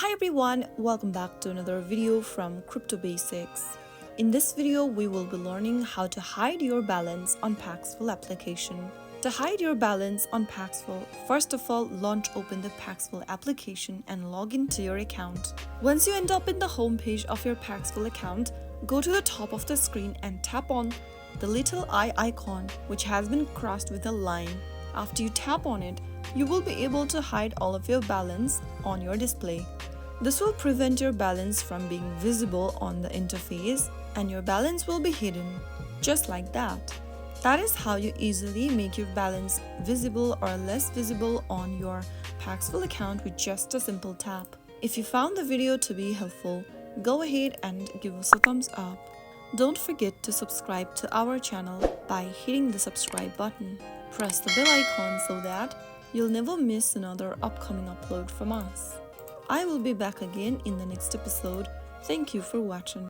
Hi everyone, welcome back to another video from Crypto Basics. In this video, we will be learning how to hide your balance on Paxful application. To hide your balance on Paxful, first of all, open the Paxful application and log into your account. Once you end up in the home page of your Paxful account, go to the top of the screen and tap on the little eye icon which has been crossed with a line. After you tap on it, you will be able to hide all of your balance on your display. This will prevent your balance from being visible on the interface and your balance will be hidden, just like that. That is how you easily make your balance visible or less visible on your Paxful account with just a simple tap. If you found the video to be helpful, go ahead and give us a thumbs up. Don't forget to subscribe to our channel by hitting the subscribe button. Press the bell icon so that you'll never miss another upcoming upload from us. I will be back again in the next episode. Thank you for watching.